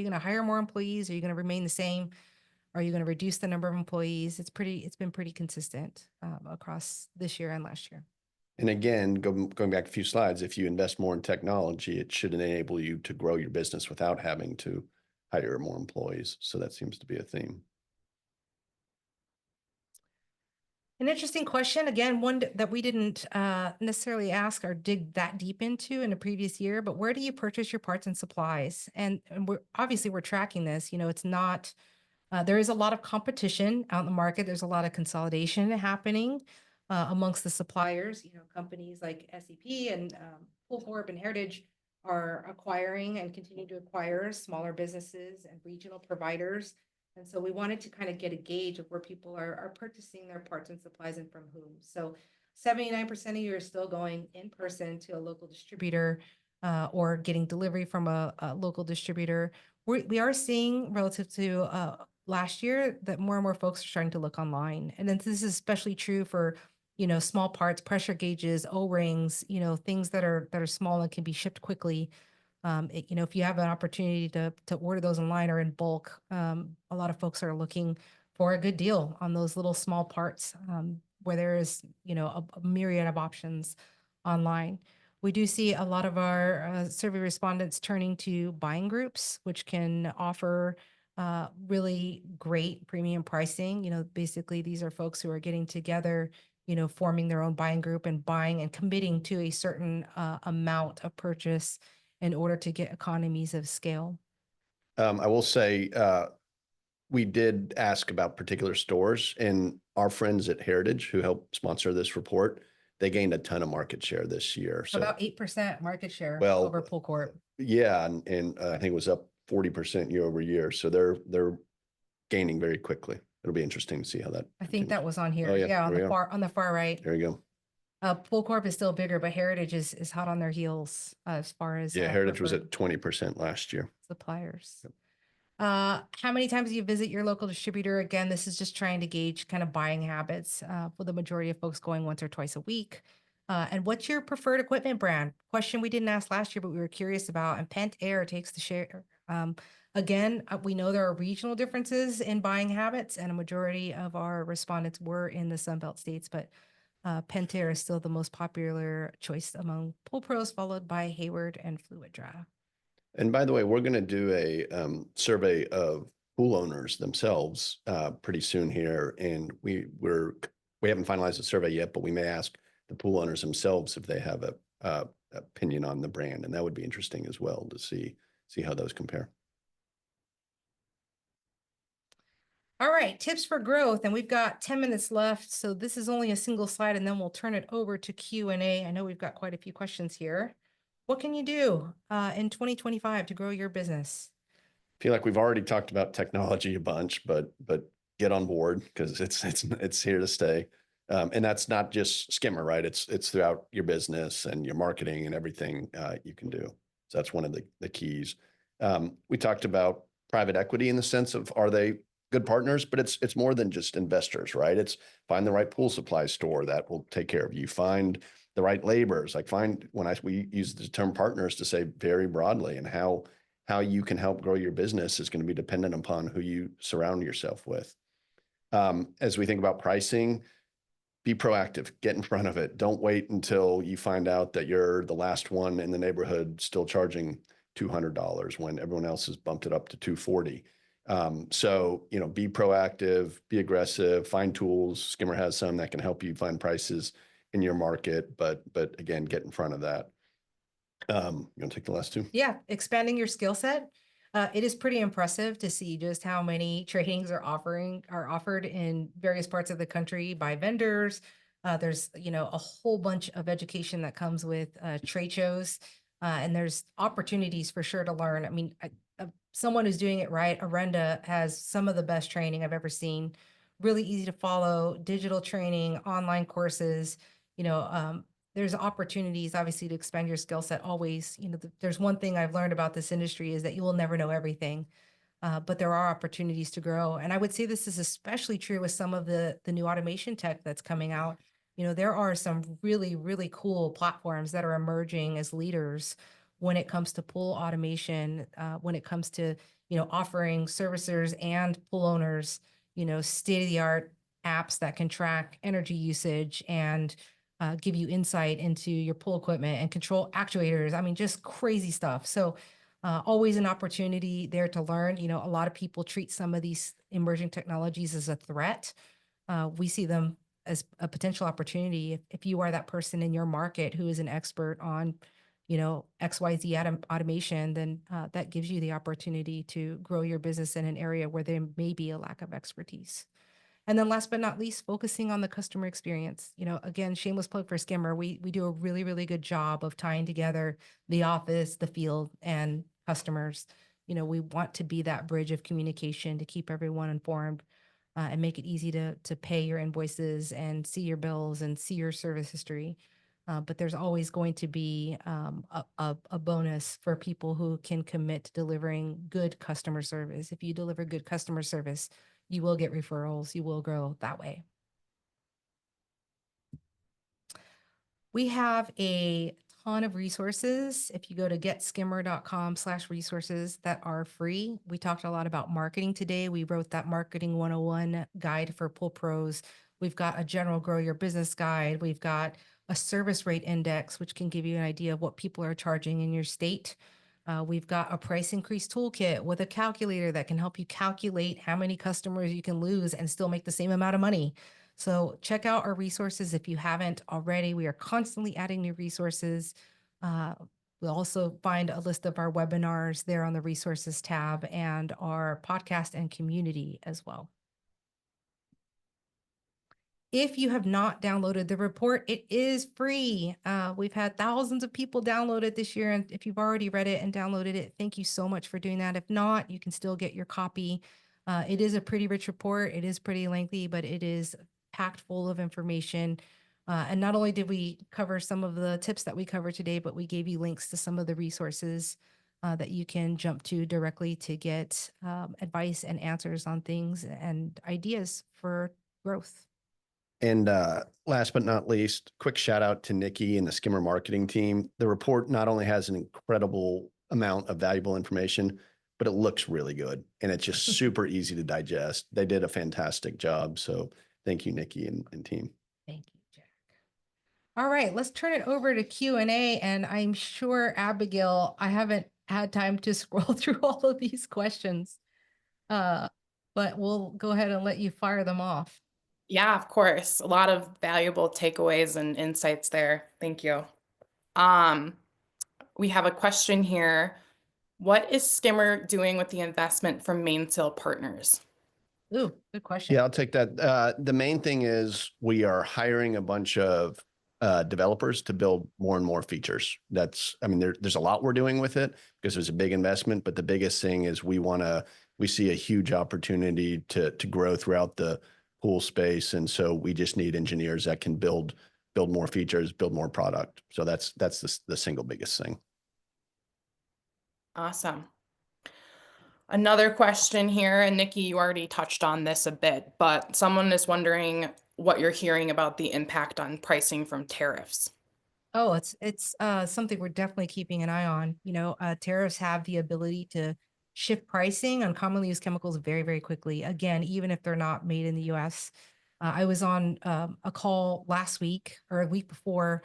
going to hire more employees? Are you going to remain the same? Are you going to reduce the number of employees? It's been pretty consistent across this year and last year. And again, going back a few slides, if you invest more in technology, it should enable you to grow your business without having to hire more employees. So that seems to be a theme. An interesting question, again, one that we didn't necessarily ask or dig that deep into in the previous year, but where do you purchase your parts and supplies? And we're tracking this. It's not. There is a lot of competition out in the market. There's a lot of consolidation happening amongst the suppliers. Companies like SEP and PoolCorp and Heritage are acquiring and continue to acquire smaller businesses and regional providers. And so we wanted to kind of get a gauge of where people are purchasing their parts and supplies and from whom. So 79% of you are still going in person to a local distributor or getting delivery from a local distributor. We are seeing relative to last year that more and more folks are starting to look online. And then this is especially true for, small parts, pressure gauges, O-rings, things that are small and can be shipped quickly. If you have an opportunity to order those online or in bulk, a lot of folks are looking for a good deal on those little small parts where there is, a myriad of options online. We do see a lot of our survey respondents turning to buying groups, which can offer really great premium pricing. Basically, these are folks who are getting together, forming their own buying group and buying and committing to a certain amount of purchase in order to get economies of scale. I will say we did ask about particular stores, and our friends at Heritage, who helped sponsor this report, they gained a ton of market share this year. So about 8% market share well, over PoolCorp. Yeah, and I think it was up 40% year over year. So they're gaining very quickly. It'll be interesting to see how that. I think that was on here. Oh, yeah, on the far right. There you go. PoolCorp is still bigger, but Heritage is hot on their heels as far as Heritage was at 20% last year. Suppliers. Yep. How many times do you visit your local distributor? Again, this is just trying to gauge kind of buying habits for the majority of folks going once or twice a week. And what's your preferred equipment brand? Question we didn't ask last year, but we were curious about, and Pentair takes the share. Again, we know there are regional differences in buying habits, and a majority of our respondents were in the Sunbelt states, but Pentair is still the most popular choice among pool pros, followed by Hayward and Fluid Draft. And by the way, we're going to do a survey of pool owners themselves pretty soon here, and we haven't finalized the survey yet, but we may ask the pool owners themselves if they have a opinion on the brand, and that would be interesting as well to see how those compare. All right, tips for growth, and we've got 10 minutes left, so this is only a single slide, and then we'll turn it over to Q&A. I know we've got quite a few questions here. What can you do in 2025 to grow your business? I feel like we've already talked about technology a bunch, but get on board because it's here to stay. And that's not just Skimmer, right? It's throughout your business and your marketing and everything you can do. So that's one of the keys. We talked about private equity in the sense of, are they good partners? But it's more than just investors, right? It's find the right pool supply store that will take care of you. Find the right laborers, we use the term partners to say very broadly, and how you can help grow your business is going to be dependent upon who you surround yourself with. As we think about pricing, be proactive, get in front of it. Don't wait until you find out that you're the last one in the neighborhood still charging $200 when everyone else has bumped it up to $240. So, be proactive, be aggressive, find tools. Skimmer has some that can help you find prices in your market, but again, get in front of that. You want to take the last two? Yeah, expanding your skill set. It is pretty impressive to see just how many trainings are offered in various parts of the country by vendors. There's, a whole bunch of education that comes with trade shows, and there's opportunities for sure to learn. I mean, someone who's doing it right, Arenda has some of the best training I've ever seen really easy to follow, digital training, online courses, you know, there's opportunities obviously to expand your skill set always. You know, there's one thing I've learned about this industry is that you will never know everything. But there are opportunities to grow. And I would say this is especially true with some of the new automation tech that's coming out. You know, there are some really, really cool platforms that are emerging as leaders when it comes to pool automation, when it comes to, you know, offering servicers and pool owners, you know, state-of-the-art apps that can track energy usage and give you insight into your pool equipment and control actuators. I mean, just crazy stuff. So always an opportunity there to learn. You know, a lot of people treat some of these emerging technologies as a threat. We see them as a potential opportunity. If you are that person in your market who is an expert on, you know, XYZ automation, then that gives you the opportunity to grow your business in an area where there may be a lack of expertise. And then last but not least, focusing on the customer experience. You know, again, shameless plug for Skimmer. We do a really, really good job of tying together the office, the field, and customers. You know, we want to be that bridge of communication to keep everyone informed and make it easy to pay your invoices and see your bills and see your service history. But there's always going to be a bonus for people who can commit to delivering good customer service. If you deliver good customer service, you will get referrals, you will grow that way. We have a ton of resources. If you go to getskimmer.com/resources that are free. We talked a lot about marketing today. We wrote that marketing 101 guide for pool pros. We've got a general grow your business guide. We've got a service rate index, which can give you an idea of what people are charging in your state. We've got a price increase toolkit with a calculator that can help you calculate how many customers you can lose and still make the same amount of money. So check out our resources if you haven't already. We are constantly adding new resources. We'll also find a list of our webinars there on the resources tab and our podcast and community as well. If you have not downloaded the report, it is free. We've had thousands of people download it this year. And if you've already read it and downloaded it, thank you so much for doing that. If not, you can still get your copy. It is a pretty rich report. It is pretty lengthy, but it is packed full of information. And not only did we cover some of the tips that we covered today, but we gave you links to some of the resources that you can jump to directly to get advice and answers on things and ideas for growth. And last but not least, quick shout out to Niki and the Skimmer marketing team. The report not only has an incredible amount of valuable information, but it looks really good and it's just super easy to digest. They did a fantastic job. So thank you, Niki and team. Thank you, Jack. All right, let's turn it over to Q&A. And I'm sure, Abigail, I haven't had time to scroll through all of these questions, but we'll go ahead and let you fire them off. Yeah, of course. A lot of valuable takeaways and insights there. Thank you. We have a question here. What is Skimmer doing with the investment from Mainsail Partners? Ooh, good question. Yeah, I'll take that. The main thing is we are hiring a bunch of developers to build more and more features. I mean, there's a lot we're doing with it because there's a big investment, but the biggest thing is we see a huge opportunity to grow throughout the pool space. And so we just need engineers that can build more features, build more product. So that's the single biggest thing. Awesome. Another question here, and Niki, you already touched on this a bit, but someone is wondering what you're hearing about the impact on pricing from tariffs. Oh, it's something we're definitely keeping an eye on. You know, tariffs have the ability to shift pricing on commonly used chemicals very, very quickly. Again, even if they're not made in the US. I was on a call last week or a week before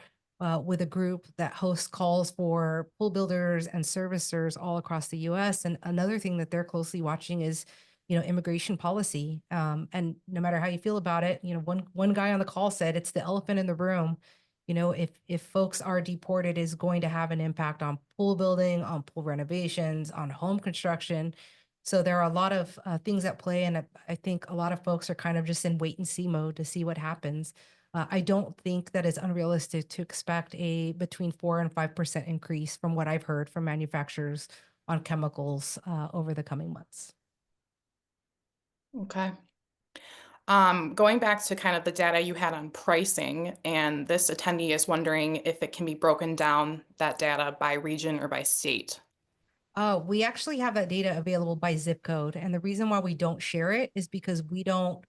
with a group that hosts calls for pool builders and servicers all across the US. And another thing that they're closely watching is, you know, immigration policy. And no matter how you feel about it, you know, one guy on the call said it's the elephant in the room. You know, if folks are deported, is going to have an impact on pool building, on pool renovations, on home construction. So there are a lot of things at play, and I think a lot of folks are kind of just in wait and see mode to see what happens. I don't think that it's unrealistic to expect a between 4 and 5% increase from what I've heard from manufacturers on chemicals over the coming months. Okay. Going back to kind of the data you had on pricing, and this attendee is wondering if it can be broken down, that data by region or by state. We actually have that data available by zip code. And the reason why we don't share it is because we don't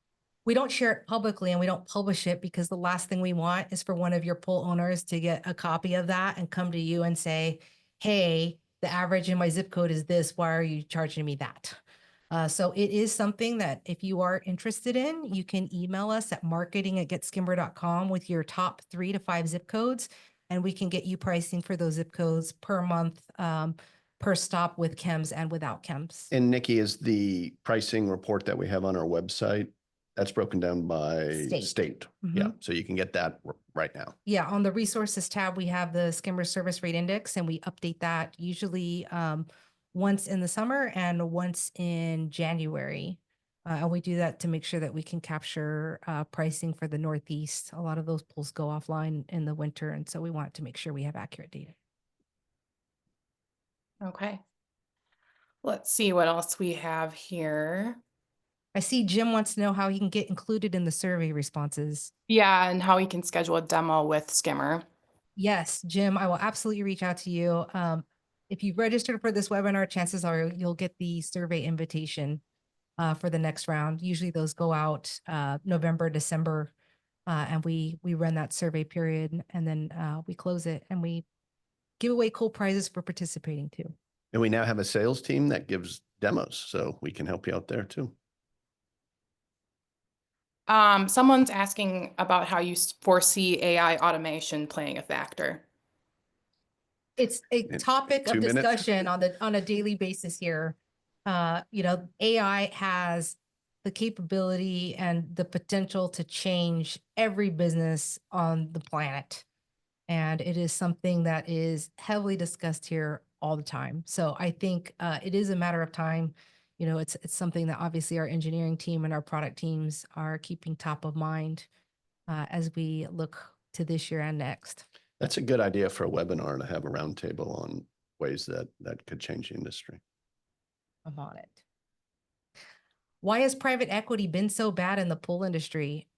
share it publicly and we don't publish it because the last thing we want is for one of your pool owners to get a copy of that and come to you and say, hey, the average in my zip code is this. Why are you charging me that? So it is something that if you are interested in, you can email us at marketing@getskimmer.com with your top 3 to 5 zip codes, and we can get you pricing for those zip codes per month, per stop with chems and without chems. And Nikki, is the pricing report that we have on our website, that's broken down by state. Yeah, so you can get that right now. Yeah, on the resources tab, we have the Skimmer service rate index, and we update that usually once in the summer and once in January. And we do that to make sure that we can capture pricing for the Northeast. A lot of those pools go offline in the winter, and so we want to make sure we have accurate data. Okay. Let's see what else we have here. I see Jim wants to know how he can get included in the survey responses. Yeah, and how we can schedule a demo with Skimmer. Yes, Jim, I will absolutely reach out to you. If you've registered for this webinar, chances are you'll get the survey invitation for the next round. Usually those go out November, December, and we run that survey period, and then we close it, and we give away cool prizes for participating too. And we now have a sales team that gives demos, so we can help you out there too. Someone's asking about how you foresee AI automation playing a factor. It's a topic of 2 minutes. discussion on a daily basis here. You know, AI has the capability and the potential to change every business on the planet. And it is something that is heavily discussed here all the time. So I think it is a matter of time. You know, it's something that obviously our engineering team and our product teams are keeping top of mind as we look to this year and next. That's a good idea for a webinar, to have a roundtable on ways that could change the industry. I'm on it. Why has private equity been so bad in the pool industry?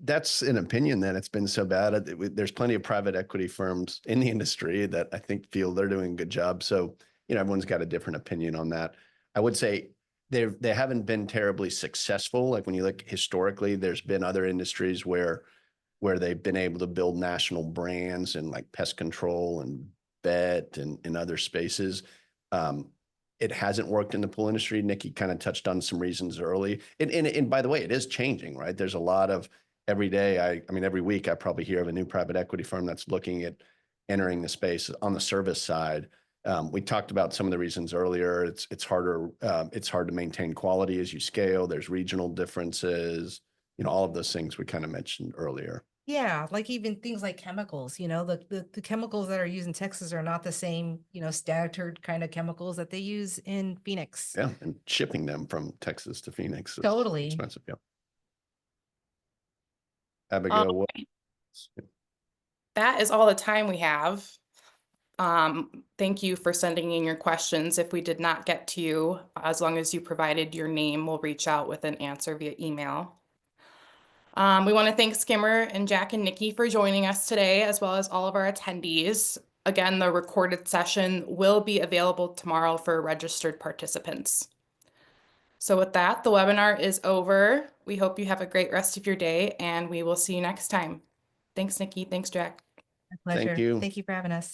That's an opinion that it's been so bad. There's plenty of private equity firms in the industry that I think feel they're doing a good job. So, you know, everyone's got a different opinion on that. I would say they haven't been terribly successful. Like when you look historically, there's been other industries where they've been able to build national brands and like pest control and vet and in other spaces. It hasn't worked in the pool industry. Niki kind of touched on some reasons early. And by the way, it is changing, right? There's a lot of every day. I mean, every week I probably hear of a new private equity firm that's looking at entering the space on the service side. We talked about some of the reasons earlier. It's harder. It's hard to maintain quality as you scale. There's regional differences. You know, all of those things we kind of mentioned earlier. Yeah, like even things like chemicals, you know, the chemicals that are used in Texas are not the same, you know, standard kind of chemicals that they use in Phoenix. Yeah, and shipping them from Texas to Phoenix is Totally expensive. Yeah. Abigail, what? That is all the time we have. Thank you for sending in your questions. If we did not get to you, as long as you provided your name, we'll reach out with an answer via email. We want to thank Skimmer and Jack and Niki for joining us today, as well as all of our attendees. Again, the recorded session will be available tomorrow for registered participants. So with that, the webinar is over. We hope you have a great rest of your day, and we will see you next time. Thanks, Niki. Thanks, Jack. my pleasure. Thank you. Thank you for having us.